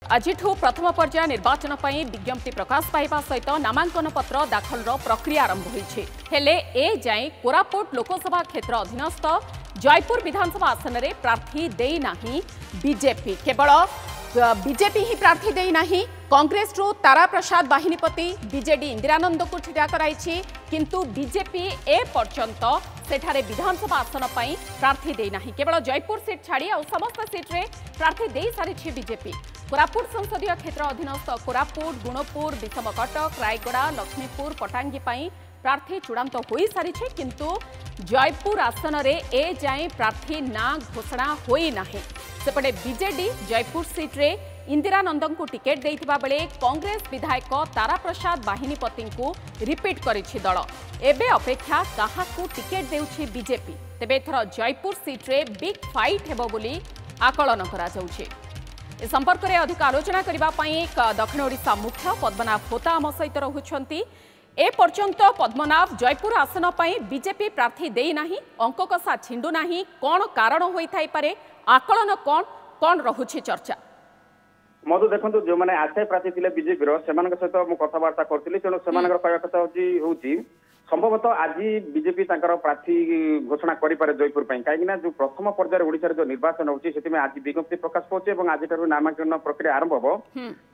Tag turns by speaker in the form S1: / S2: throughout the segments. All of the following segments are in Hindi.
S1: आज प्रथम पर्याय निर्वाचन पर विज्ञप्ति प्रकाश पाइबा सहित नामांकन पत्र दाखल प्रक्रिया आरंभ होइछे। हेले ए जाए कोरापुट लोकसभा क्षेत्र अधीनस्थ जयपुर विधानसभा आसन में प्रार्थी देई नाही बीजेपी। केवल बीजेपी ही प्रार्थी देई नाही, कांग्रेस रु तारा प्रसाद बाहिनीपति बीजेडी इंदिरानंद को ठिया कराइछि, किंतु बीजेपी ए पर्यंत सेठारे विधानसभा आसन पर प्रार्थी देई नाही। केवल जयपुर सीट छाड़ी आ समस्त सीट रे प्रार्थी देई सारिछि बीजेपी। कोरापुट संसदीय क्षेत्र अधीनस्थ कोरापुट, गुणपुर, विषमकटक, रायगड़ा, लक्ष्मीपुर, पटांगी प्रार्थी चूड़ांत हो सारी, किंतु जयपुर आसन रे ए जाए प्रार्थी ना घोषणा होई नाही। सेपटे बीजेडी जयपुर सीट रे इंदिरानंद को टिकेट देइथिबा बेले कांग्रेस विधायक तारा प्रसाद बाहिनीपति को रिपीट करिछि दल। एबे अपेक्षा काहाकू टिकेट देउछि बीजेपी। तेबे एथर जयपुर सीट रे बिग फाइट हेबो बोली आकलन करा जाउछि। ए संपर्क में अधिक आलोचना करने दक्षिण ओडिशा मुख्य पद्मनाभ होता आम सहित रहुछंती। ए पर्यंत पद्मनाभ जयपुर आसन पर बीजेपी प्रार्थी देई नाही, अंक कषा छिंडू नाही, कौन कारण होई थाई पारे, आकलन कौन कौन रहुछि चर्चा?
S2: मधु देखो जो मैंने आशायी प्रार्थी थे बीजेपी सहित मुझे कथबार्ता करी, तेणु से कहवा कथा हूँ संभवतः आज बीजेपी प्रार्थी घोषणा करे जयपुर कहीं जो प्रथम पर्यायर ओडिशा जो निर्वाचन होती आज विज्ञप्ति प्रकाश पाचे और आज नामांकन प्रक्रिया आरंभ हो।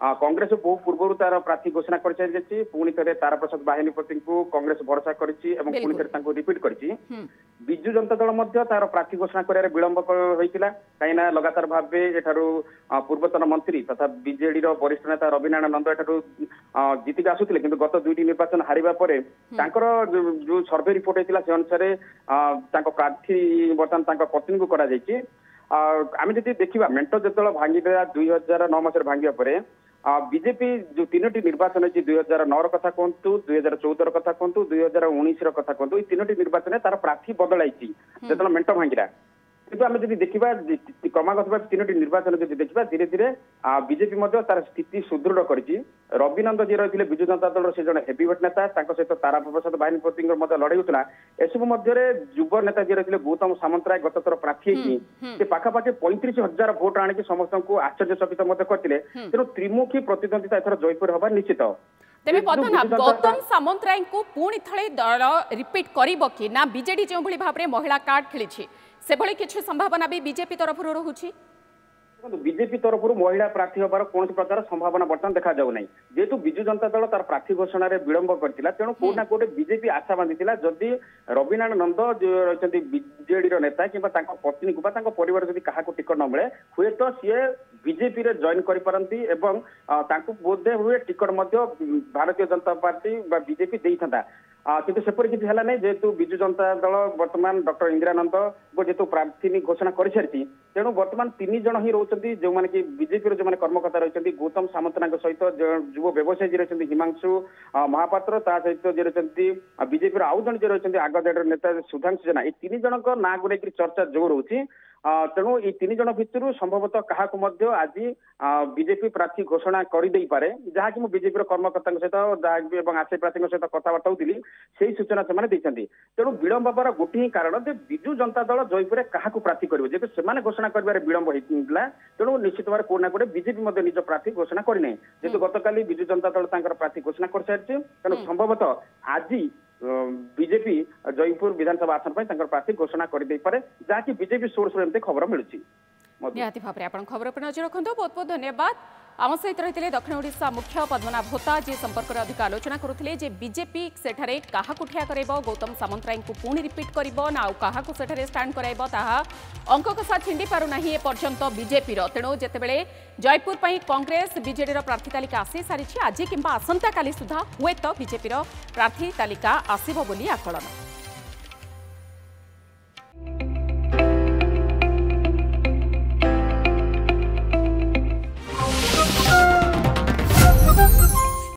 S2: कांग्रेस बहु पूर्व तार प्रार्थी घोषणा कर सारी, पुणी थे तारा प्रसाद बाहिनीपति को कांग्रेस भरोसा कर रिपीट कर विजु जनता दल तार प्रार्थी घोषणा कर विलंब होता कहीं लगातार भाव एठारू पूर्वतन मंत्री तथा बीजेडी वरिष्ठ नेता रविनारायण नंद एठारू जीतिक आसुले, किंतु गत दुईटी निर्वाचन हारिबा परे जो सर्वे रिपोर्ट होता से अनुसार प्रार्थी बर्तमान पत्नी को करा आम जब देखा मेंट जो भांगी 2009 मसीह भांगा पर बीजेपी जो तीनोटी निर्वाचन है 2009 कथा कहतु, 2014 कथा कहतु, 2019 कथा कहतु, ये तीनोटी निर्वाचन तार प्रार्थी बदलाई जो मेंट भांगा। किंतु आम जब देखा क्रमागत भाव तीनोटी निर्वाचन जब देखा धीरे धीरे बीजेपी तार स्थिति सुदृढ़ कर रविनंद जी रही विजु जनता दल से जन हेवीवेट नेता सहित तारा प्रसाद बाहिनीपति लड़ाई होता। एसबू युव नेता जी रही गौतम सामंतराय गत थर प्रार्थी से पाखापाखि 35,000 भोट आणिक समस्त को आश्चर्यचकित करते। तेणु त्रिमुखी प्रतिद्वंदिता एथर जयपुर हवा निश्चित।
S1: तेज पद्मनाभ गौतम सामंतराय को पुणी थे दल रिपीट कर कि ना बीजेडी जो भाव में महिला कार्ड खेली से भली किसी संभावना भी बीजेपी तरफ रहुछि?
S2: बीजेपी तरफ महिला प्रार्थी हबार कौन प्रकार संभावना बर्तमान देखा जाऊ ना, जेहेतु विजु जनता दल तार प्रार्थी घोषण विलंब करथिला, तेणु कोना कोटे बीजेपी आशा बांधिथिला जदि रविनारायण नंद जो रहिसंती बीजेडी नेता किंबा तांको पत्नी को तांको परिवार जदि काहाको टिकट न मिले हुए तो सी बीजेपी रे जॉइन करि पारंती एवं तांको बोधे हुए टिकट मध्य भारतीय जनता पार्टी बा बीजेपी देइथंता। किंतु सेपरि किछि हला नै, जेहेतु विजु जनता दल वर्तमान डॉक्टर इंदिरानंद को जेतु प्रार्थी घोषणा कर सारी, तेणु वर्तमान 3 जन ही रोचंती जो माने कि बीजेपी जो माने कर्मकर्ता रहिसंती गौतम सामंतराय सहित युव व्यवसायी जी रहिसंती हिमांशु महापात्र ता सहित जे रहिसंती बीजेपी आउ जन जे रहिसंती आगडेर नेता सुधांशु जेना, ये 3 जनक ना को लेकर चर्चा जोर होची। तेणु ये 3 जन भितर संभवतः क्या आज बीजेपी प्रार्थी घोषणा कर दे पारे, जहाँकि मुझे बीजेपी कर्मकर्ता सहित आशायी प्रार्थी सहित कथबार्ता होती से सूचना से। तेणु विलंब हबार गोटे ही कारण जे विजु जनता दल जयपुर क्या प्रार्थी कर जेहेतु से घोषणा कर विलंब होता, तेणु निश्चित भाव कोना कोटे बीजेपी निज प्रार्थी घोषणा करना, जेहेतु गतकाली विजु जनता दल प्रार्थी घोषणा कर सारी। तेणु संभवतः आज बीजेपी जयपुर विधानसभा आसन पर प्रार्थी घोषणा कर दे पारे, जहाँकि बीजेपी सोर्स खबर मिलूँ।
S1: निहाती भाव में आप खबर पर नजर रखु। बहुत बहुत धन्यवाद। आम सहित रही दक्षिण ओडिशा मुख्य पद्मनाभ होता जी संपर्क में अधिक आलोचना करुले जे बीजेपी सेठारे काहाकू ठिया कराइबो, गौतम सामंतराय को पुणी रिपीट करिबो ना काहाकू सेठारे स्टैंड कराइबो ताहा अंक कषा छिंडी पारु नाही ए पर्यंत बीजेपी। तेणु जेतेबेले जयपुर पई कांग्रेस बीजेडी प्रार्थी तालिका आसी सारी, आज किंबा आसंता काली सुधा हुए तो बीजेपी प्रार्थी तालिका आसीबो बोली आकलन।